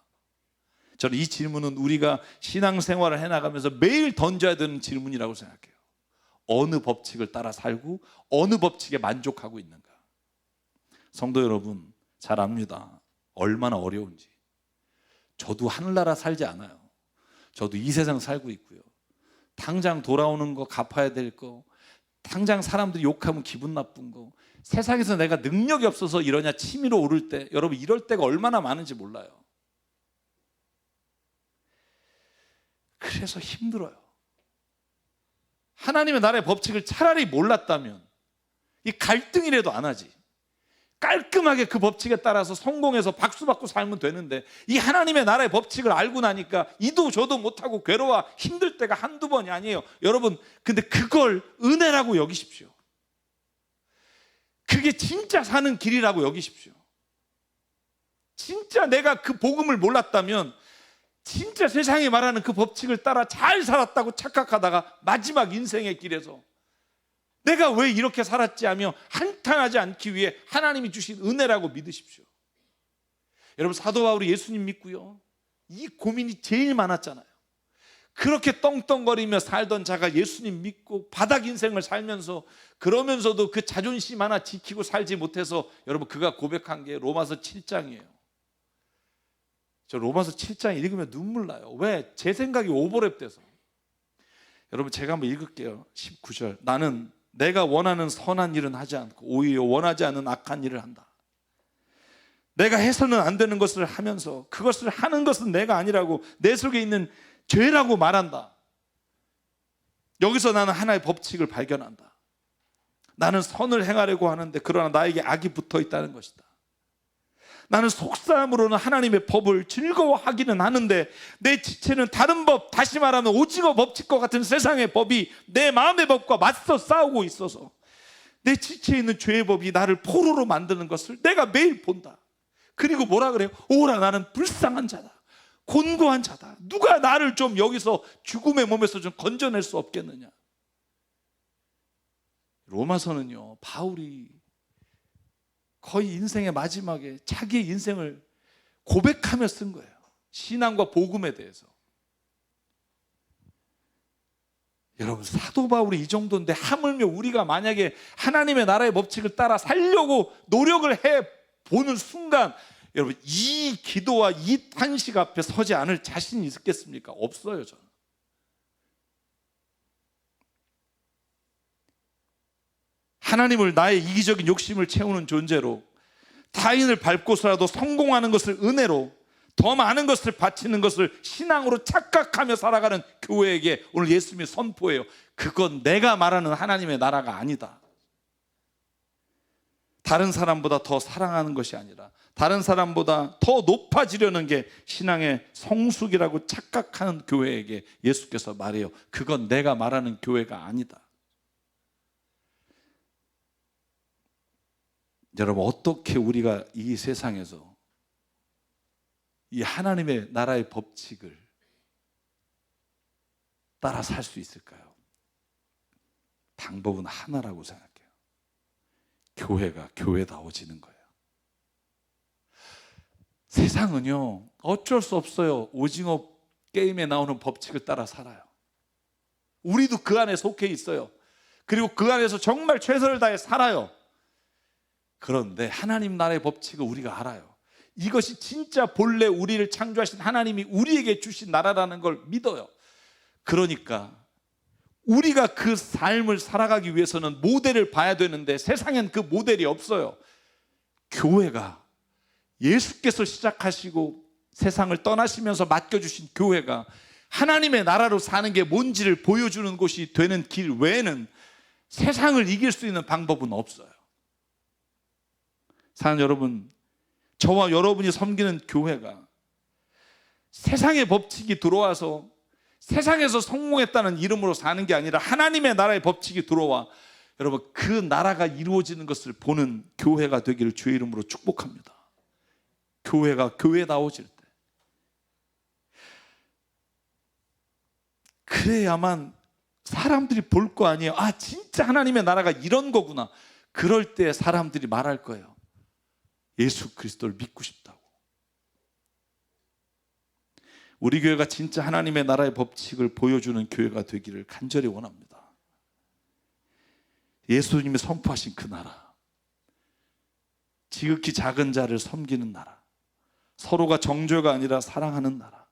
저는 이 질문은 우리가 신앙생활을 해나가면서 매일 던져야 되는 질문이라고 생각해요. 어느 법칙을 따라 살고 어느 법칙에 만족하고 있는가? 성도 여러분, 잘 압니다. 얼마나 어려운지. 저도 하늘나라 살지 않아요. 저도 이 세상 살고 있고요. 당장 돌아오는 거, 갚아야 될 거, 당장 사람들이 욕하면 기분 나쁜 거, 세상에서 내가 능력이 없어서 이러냐 치밀어 오를 때, 여러분 이럴 때가 얼마나 많은지 몰라요. 그래서 힘들어요. 하나님의 나라의 법칙을 차라리 몰랐다면 이 갈등이라도 안 하지. 깔끔하게 그 법칙에 따라서 성공해서 박수 받고 살면 되는데 이 하나님의 나라의 법칙을 알고 나니까 이도 저도 못하고 괴로워 힘들 때가 한두 번이 아니에요. 여러분, 근데 그걸 은혜라고 여기십시오. 그게 진짜 사는 길이라고 여기십시오. 진짜 내가 그 복음을 몰랐다면 진짜 세상이 말하는 그 법칙을 따라 잘 살았다고 착각하다가 마지막 인생의 길에서 내가 왜 이렇게 살았지 하며 한탄하지 않기 위해 하나님이 주신 은혜라고 믿으십시오. 여러분, 사도 바울이 예수님 믿고요, 이 고민이 제일 많았잖아요. 그렇게 떵떵거리며 살던 자가 예수님 믿고 바닥 인생을 살면서 그러면서도 그 자존심 하나 지키고 살지 못해서 여러분, 그가 고백한 게 로마서 7장이에요. 저 로마서 7장 읽으면 눈물 나요. 왜? 제 생각이 오버랩돼서. 여러분 제가 한번 읽을게요. 19절. 나는 내가 원하는 선한 일은 하지 않고 오히려 원하지 않는 악한 일을 한다. 내가 해서는 안 되는 것을 하면서 그것을 하는 것은 내가 아니라고 내 속에 있는 죄라고 말한다. 여기서 나는 하나의 법칙을 발견한다. 나는 선을 행하려고 하는데 그러나 나에게 악이 붙어 있다는 것이다. 나는 속사함으로는 하나님의 법을 즐거워하기는 하는데 내 지체는 다른 법, 다시 말하면 오징어 법칙과 같은 세상의 법이 내 마음의 법과 맞서 싸우고 있어서 내 지체에 있는 죄의 법이 나를 포로로 만드는 것을 내가 매일 본다. 그리고 뭐라 그래요? 오라 나는 불쌍한 자다. 곤고한 자다. 누가 나를 좀 여기서 죽음의 몸에서 좀 건져낼 수 없겠느냐. 로마서는요, 바울이 거의 인생의 마지막에 자기의 인생을 고백하며 쓴 거예요. 신앙과 복음에 대해서. 여러분 사도 바울이 이 정도인데 하물며 우리가 만약에 하나님의 나라의 법칙을 따라 살려고 노력을 해보는 순간 여러분 이 기도와 이 탄식 앞에 서지 않을 자신이 있겠습니까? 없어요. 저는. 하나님을 나의 이기적인 욕심을 채우는 존재로 타인을 밟고서라도 성공하는 것을 은혜로 더 많은 것을 바치는 것을 신앙으로 착각하며 살아가는 교회에게 오늘 예수님이 선포해요. 그건 내가 말하는 하나님의 나라가 아니다. 다른 사람보다 더 사랑하는 것이 아니라 다른 사람보다 더 높아지려는 게 신앙의 성숙이라고 착각하는 교회에게 예수께서 말해요. 그건 내가 말하는 교회가 아니다. 여러분 어떻게 우리가 이 세상에서 이 하나님의 나라의 법칙을 따라 살 수 있을까요? 방법은 하나라고 생각해요. 교회가 교회다워지는 거예요. 세상은요 어쩔 수 없어요. 오징어 게임에 나오는 법칙을 따라 살아요. 우리도 그 안에 속해 있어요. 그리고 그 안에서 정말 최선을 다해 살아요. 그런데 하나님 나라의 법칙을 우리가 알아요. 이것이 진짜 본래 우리를 창조하신 하나님이 우리에게 주신 나라라는 걸 믿어요. 그러니까 우리가 그 삶을 살아가기 위해서는 모델을 봐야 되는데 세상엔 그 모델이 없어요. 교회가 예수께서 시작하시고 세상을 떠나시면서 맡겨주신 교회가 하나님의 나라로 사는 게 뭔지를 보여주는 곳이 되는 길 외에는 세상을 이길 수 있는 방법은 없어요. 사랑하는 여러분, 저와 여러분이 섬기는 교회가 세상의 법칙이 들어와서 세상에서 성공했다는 이름으로 사는 게 아니라 하나님의 나라의 법칙이 들어와 여러분 그 나라가 이루어지는 것을 보는 교회가 되기를 주의 이름으로 축복합니다. 교회가 교회다워질 때 그래야만 사람들이 볼 거 아니에요. 아 진짜 하나님의 나라가 이런 거구나. 그럴 때 사람들이 말할 거예요. 예수 그리스도를 믿고 싶다고. 우리 교회가 진짜 하나님의 나라의 법칙을 보여주는 교회가 되기를 간절히 원합니다. 예수님이 선포하신 그 나라, 지극히 작은 자를 섬기는 나라, 서로가 정죄가 아니라 사랑하는 나라,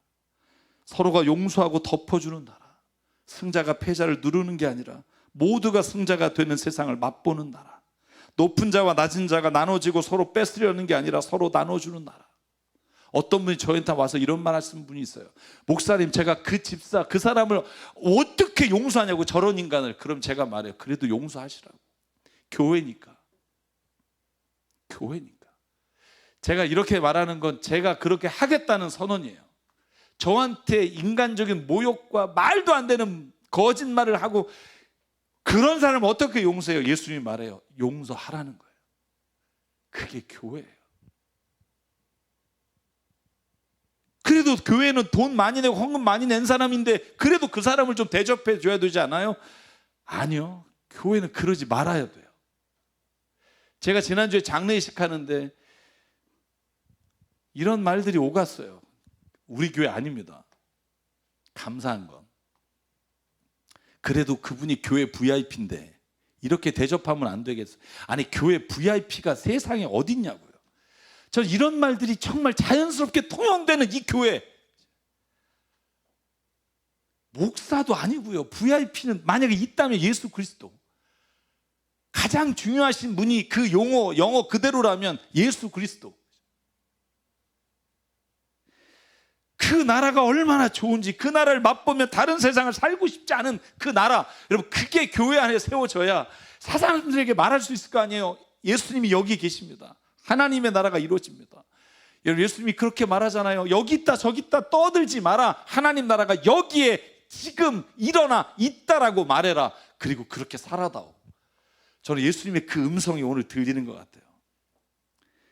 서로가 용서하고 덮어주는 나라, 승자가 패자를 누르는 게 아니라 모두가 승자가 되는 세상을 맛보는 나라, 높은 자와 낮은 자가 나눠지고 서로 뺏으려는 게 아니라 서로 나눠주는 나라. 어떤 분이 저한테 와서 이런 말 하시는 분이 있어요. 목사님 제가 그 집사 그 사람을 어떻게 용서하냐고 저런 인간을. 그럼 제가 말해요. 그래도 용서하시라고. 교회니까. 교회니까. 제가 이렇게 말하는 건 제가 그렇게 하겠다는 선언이에요. 저한테 인간적인 모욕과 말도 안 되는 거짓말을 하고 그런 사람을 어떻게 용서해요? 예수님이 말해요. 용서하라는 거예요. 그게 교회예요. 그래도 교회는 돈 많이 내고 헌금 많이 낸 사람인데 그래도 그 사람을 좀 대접해 줘야 되지 않아요? 아니요. 교회는 그러지 말아야 돼요. 제가 지난주에 장례식 하는데 이런 말들이 오갔어요. 우리 교회 아닙니다. 감사한 건. 그래도 그분이 교회 VIP인데 이렇게 대접하면 안 되겠어요. 아니 교회 VIP가 세상에 어딨냐고요. 저 이런 말들이 정말 자연스럽게 통용되는 이 교회. 목사도 아니고요. VIP는 만약에 있다면 예수 그리스도. 가장 중요하신 분이 그 영어 그대로라면 예수 그리스도. 그 나라가 얼마나 좋은지, 그 나라를 맛보면 다른 세상을 살고 싶지 않은 그 나라, 여러분 그게 교회 안에 세워져야 사람들에게 말할 수 있을 거 아니에요. 예수님이 여기 계십니다. 하나님의 나라가 이루어집니다. 여러분 예수님이 그렇게 말하잖아요. 여기 있다 저기 있다 떠들지 마라. 하나님 나라가 여기에 지금 일어나 있다라고 말해라. 그리고 그렇게 살아다오. 저는 예수님의 그 음성이 오늘 들리는 것 같아요.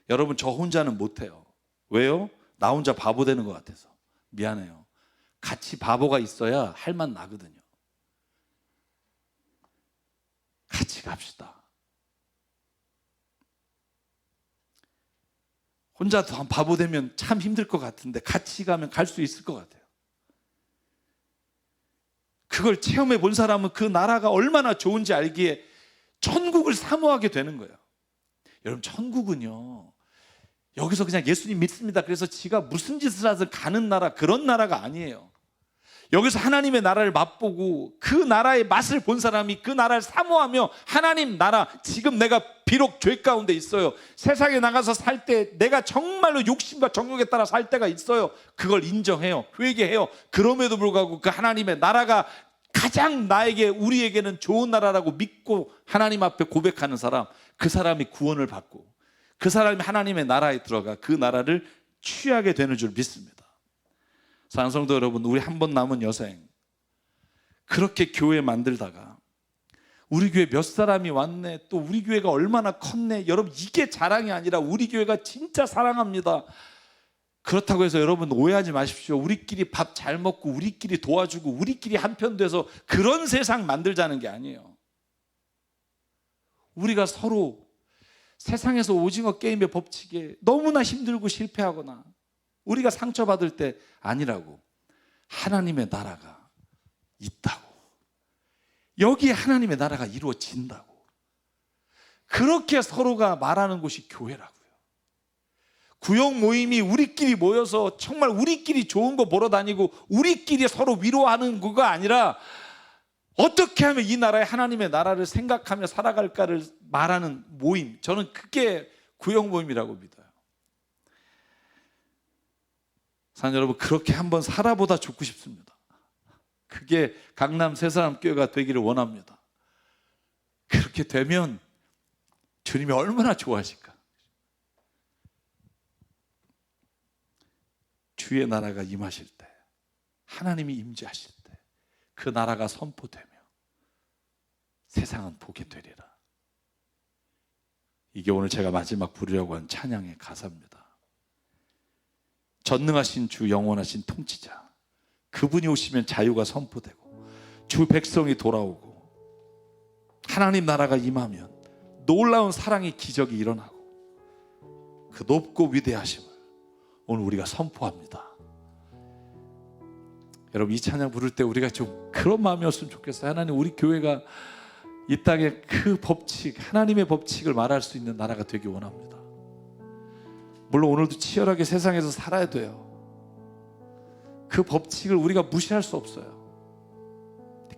여러분 저 혼자는 못해요. 왜요? 나 혼자 바보 되는 것 같아서. 미안해요. 같이 바보가 있어야 할 맛 나거든요. 같이 갑시다. 혼자 더 바보 되면 참 힘들 것 같은데 같이 가면 갈 수 있을 것 같아요. 그걸 체험해 본 사람은 그 나라가 얼마나 좋은지 알기에 천국을 사모하게 되는 거예요. 여러분 천국은요, 여기서 그냥 예수님 믿습니다 그래서 지가 무슨 짓을 하든 가는 나라, 그런 나라가 아니에요. 여기서 하나님의 나라를 맛보고 그 나라의 맛을 본 사람이 그 나라를 사모하며 하나님 나라, 지금 내가 비록 죄 가운데 있어요. 세상에 나가서 살 때 내가 정말로 욕심과 정욕에 따라 살 때가 있어요. 그걸 인정해요. 회개해요. 그럼에도 불구하고 그 하나님의 나라가 가장 나에게, 우리에게는 좋은 나라라고 믿고 하나님 앞에 고백하는 사람, 그 사람이 구원을 받고 그 사람이 하나님의 나라에 들어가 그 나라를 취하게 되는 줄 믿습니다. 사랑하는 성도 여러분, 우리 한 번 남은 여생, 그렇게 교회 만들다가 우리 교회 몇 사람이 왔네, 또 우리 교회가 얼마나 컸네. 여러분 이게 자랑이 아니라 우리 교회가 진짜 사랑합니다. 그렇다고 해서 여러분 오해하지 마십시오. 우리끼리 밥 잘 먹고 우리끼리 도와주고 우리끼리 한편 돼서 그런 세상 만들자는 게 아니에요. 우리가 서로 세상에서 오징어 게임의 법칙에 너무나 힘들고 실패하거나 우리가 상처받을 때 아니라고, 하나님의 나라가 있다고, 여기에 하나님의 나라가 이루어진다고, 그렇게 서로가 말하는 곳이 교회라고요. 구역 모임이 우리끼리 모여서 정말 우리끼리 좋은 거 보러 다니고 우리끼리 서로 위로하는 거가 아니라 어떻게 하면 이 나라의 하나님의 나라를 생각하며 살아갈까를 말하는 모임, 저는 그게 구역 모임이라고 믿어요. 사랑하는 여러분, 그렇게 한번 살아보다 죽고 싶습니다. 그게 강남 새사람교회가 되기를 원합니다. 그렇게 되면 주님이 얼마나 좋아하실까. 주의 나라가 임하실 때, 하나님이 임재하실 때 그 나라가 선포되며 세상은 보게 되리라. 이게 오늘 제가 마지막 부르려고 한 찬양의 가사입니다. 전능하신 주, 영원하신 통치자, 그분이 오시면 자유가 선포되고 주 백성이 돌아오고 하나님 나라가 임하면 놀라운 사랑의 기적이 일어나고 그 높고 위대하심을 오늘 우리가 선포합니다. 여러분 이 찬양 부를 때 우리가 좀 그런 마음이었으면 좋겠어요. 하나님, 우리 교회가 이 땅에 그 법칙, 하나님의 법칙을 말할 수 있는 나라가 되기 원합니다. 물론 오늘도 치열하게 세상에서 살아야 돼요. 그 법칙을 우리가 무시할 수 없어요.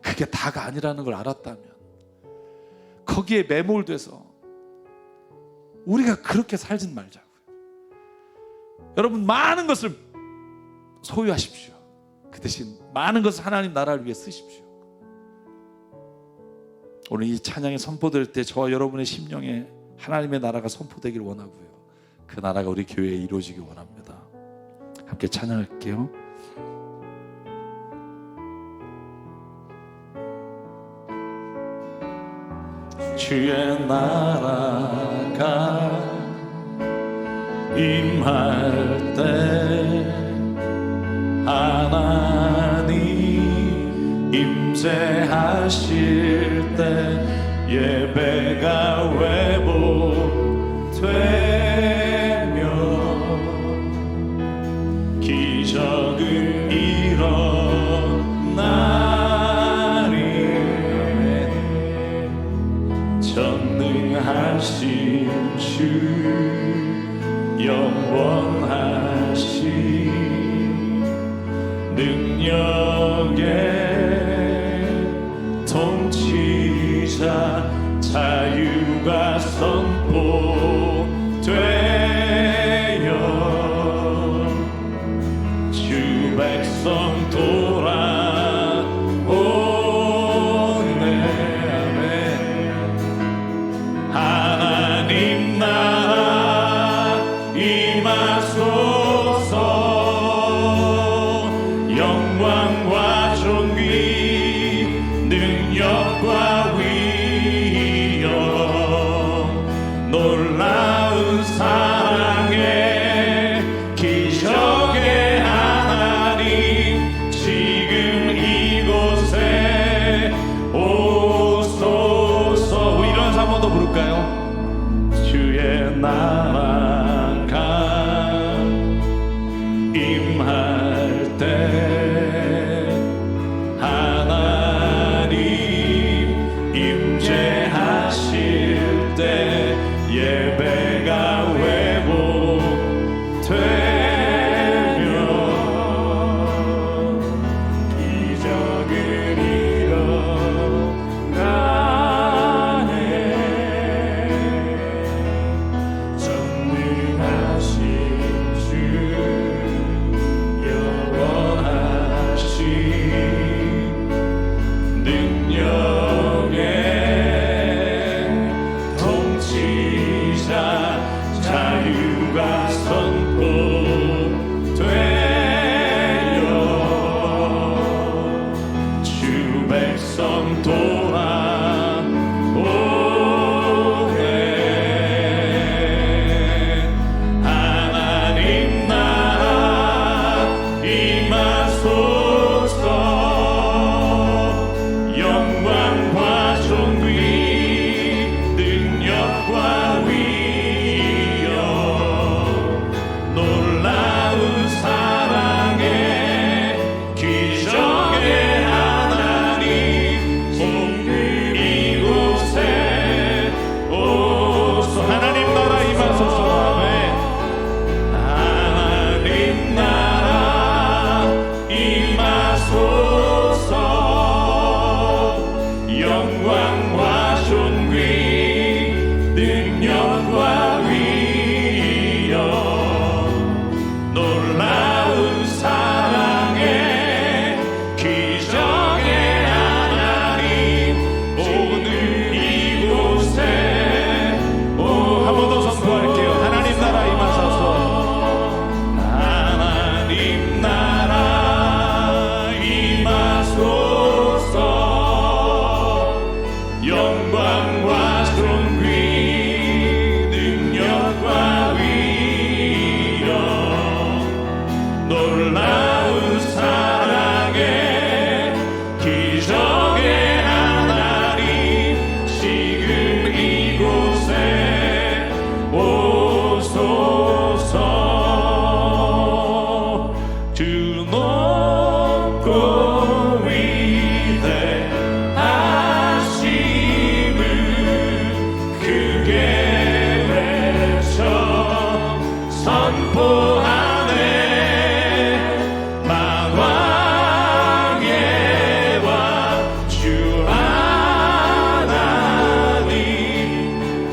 그게 다가 아니라는 걸 알았다면 거기에 매몰돼서 우리가 그렇게 살진 말자고요. 여러분 많은 것을 소유하십시오. 그 대신 많은 것을 하나님 나라를 위해 쓰십시오. 오늘 이 찬양이 선포될 때 저와 여러분의 심령에 하나님의 나라가 선포되길 원하고요. 그 나라가 우리 교회에 이루어지길 원합니다. 함께 찬양할게요. 주의 나라가 임할 때 하나님 임재하실 때 예배가 회복되며 기적은 일어나리. 전능하신 주, 영원하신 능력의 존귀 능력과 위엄 놀라운 사랑의 기적의 하나님 지금 이곳에 오소서. 일어나서 한 번 더 부를까요? 주의 나라가 임할 때 하나님 임재하실 때 예배가 회복되며 기적을 일어나네. 전능하신 주 영원하신 능력의 통치자 자유가 선포되어 주 백성 또한 오네. 하나님 나라 임하소서. 영광과 존귀 능력과 위엄 놀라운 사랑의 기적의 하나님 지금 이곳에 오소. 하나님 나라 임하소서. 아멘. 하나님 나라 임하소서. 영광과 존귀 능력과 위엄 놀라운 사랑의 기적의 하나님 오늘 이곳에 한 번 더 선포할게요. 하나님 나라 임하소서. 하나님 나라 임하소서. 영광과 존귀 능력과 위엄 놀라운 사랑의 기적의 하나님 지금 이곳에 오소서. 주 높고 위대하심을 크게 외쳐 선포하네. 만왕의 왕 주 하나님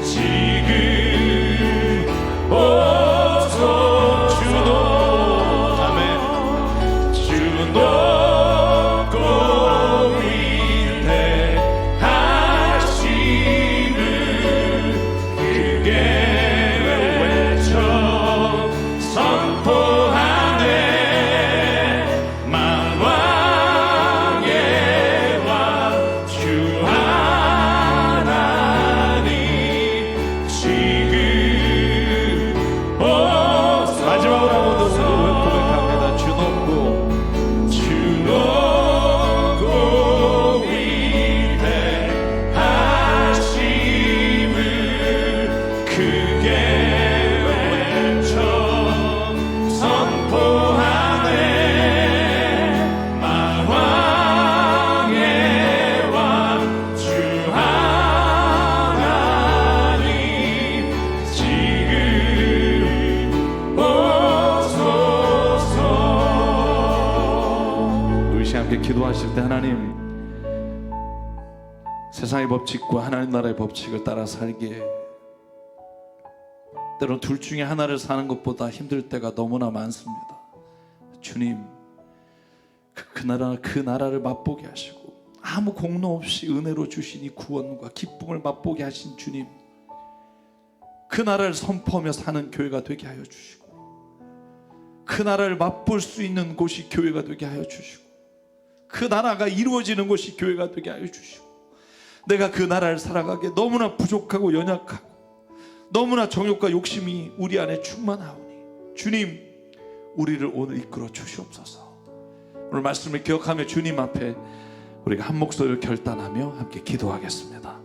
지금 오소. 주도 아멘. 주 높고 위대하심을 크게 외쳐 선포하네. 만왕의 왕 주 하나님 지금 오소. 마지막으로 한 번 더 고백합니다. 주 높고 위대하심을 크게 외쳐 선포하네. 만왕의 왕 주 하나님 지금 오소서. 우리 시간 함께 기도하실 때 하나님 세상의 법칙과 하나님 나라의 법칙을 따라 살기에 때로는 둘 중에 하나를 사는 것보다 힘들 때가 너무나 많습니다. 주님 그 나라를 맛보게 하시고 아무 공로 없이 은혜로 주신 이 구원과 기쁨을 맛보게 하신 주님, 그 나라를 선포하며 사는 교회가 되게 하여 주시고 그 나라를 맛볼 수 있는 곳이 교회가 되게 하여 주시고 그 나라가 이루어지는 것이 교회가 되게 하여 주시고, 내가 그 나라를 살아가기에 너무나 부족하고 연약하고 너무나 정욕과 욕심이 우리 안에 충만하오니 주님, 우리를 오늘 이끌어 주시옵소서. 오늘 말씀을 기억하며 주님 앞에 우리가 한 목소리로 결단하며 함께 기도하겠습니다.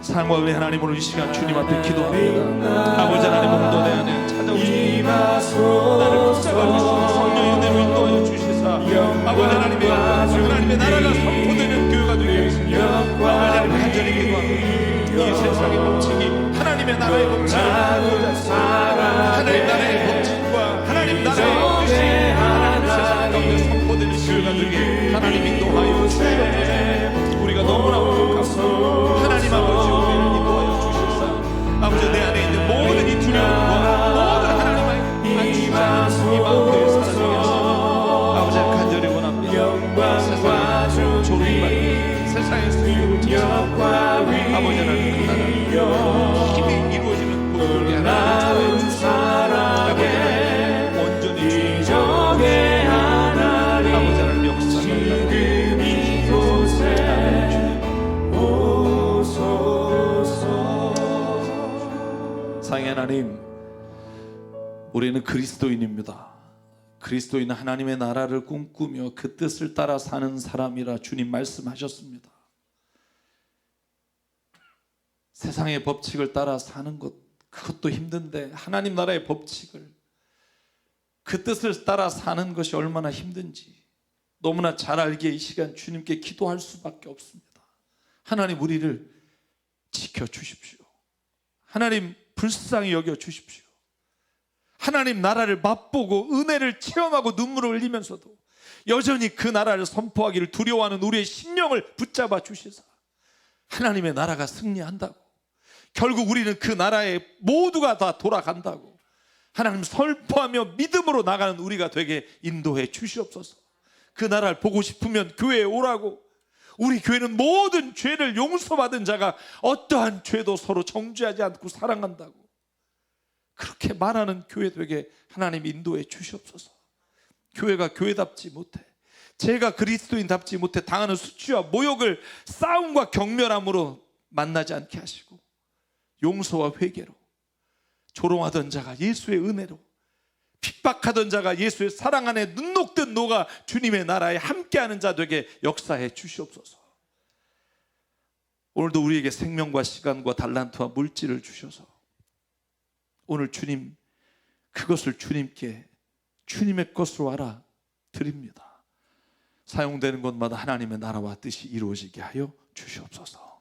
사랑과 은혜 하나님, 오늘 이 시간 주님 앞에 기도합니다. 아버지 하나님, 오늘도 내 안에 찾아오시고 나를 붙잡아주시고 성령의 은혜로 인도하여 주시사 아버지 하나님의 나라가 선포되는 교회가 되게 하시며, 아버지 하나님 간절히 기도합니다. 이 세상의 법칙이 하나님의 나라의 법칙을 하나님 나라의 법칙과 하나님 나라의 뜻이 하나님 세상 가운데 선포되는 교회가 되게 하나님 인도하여 주시옵소서. 우리가 너무나 부족하고 하나님 아버지 우리를 인도하여 주시옵소서. 아버지 내 안에 있는 모든 이 두려움과 모든 하나님의 안주시는 이 마음들을 사랑하게 하시고 아버지 간절히 원합니다. 세상에 조롱받는 세상의 수요를 지키고 아버지 하나님 그 나라 힘이 이루어지는 곳을 하나님 주시옵소서. 아버지 하나님 온전히 주시옵소서. 아버지 하나님 역사가 사랑의 하나님, 우리는 그리스도인입니다. 그리스도인은 하나님의 나라를 꿈꾸며 그 뜻을 따라 사는 사람이라 주님 말씀하셨습니다. 세상의 법칙을 따라 사는 것, 그것도 힘든데 하나님 나라의 법칙을, 그 뜻을 따라 사는 것이 얼마나 힘든지 너무나 잘 알기에 이 시간 주님께 기도할 수밖에 없습니다. 하나님, 우리를 지켜주십시오. 하나님, 불쌍히 여겨주십시오. 하나님 나라를 맛보고 은혜를 체험하고 눈물을 흘리면서도 여전히 그 나라를 선포하기를 두려워하는 우리의 심령을 붙잡아 주시사 하나님의 나라가 승리한다고, 결국 우리는 그 나라에 모두가 다 돌아간다고 하나님 선포하며 믿음으로 나가는 우리가 되게 인도해 주시옵소서. 그 나라를 보고 싶으면 교회에 오라고, 우리 교회는 모든 죄를 용서받은 자가 어떠한 죄도 서로 정죄하지 않고 사랑한다고 그렇게 말하는 교회 되게 하나님 인도해 주시옵소서. 교회가 교회답지 못해, 제가 그리스도인답지 못해 당하는 수치와 모욕을 싸움과 경멸함으로 만나지 않게 하시고 용서와 회개로, 조롱하던 자가 예수의 은혜로, 핍박하던 자가 예수의 사랑 안에 눈 녹듯 녹아 주님의 나라에 함께하는 자 되게 역사해 주시옵소서. 오늘도 우리에게 생명과 시간과 달란트와 물질을 주셔서 오늘 주님, 그것을 주님께 주님의 것으로 알아 드립니다. 사용되는 곳마다 하나님의 나라와 뜻이 이루어지게 하여 주시옵소서.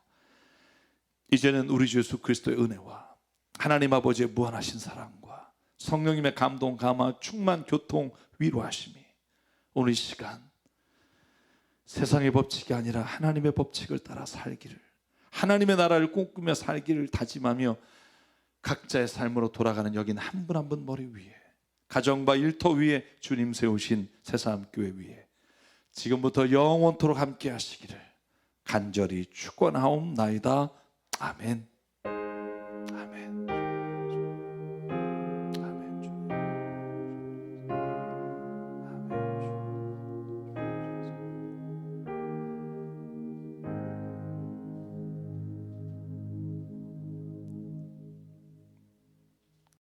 이제는 우리 주 예수 그리스도의 은혜와 하나님 아버지의 무한하신 사랑과 성령님의 감동, 감화, 충만, 교통, 위로하심이 오늘 이 시간 세상의 법칙이 아니라 하나님의 법칙을 따라 살기를, 하나님의 나라를 꿈꾸며 살기를 다짐하며 각자의 삶으로 돌아가는 여긴 한 분 한 분 머리 위에, 가정과 일터 위에 주님 세우신 새사람교회 위에 지금부터 영원토록 함께 하시기를 간절히 축원하옵나이다. 아멘.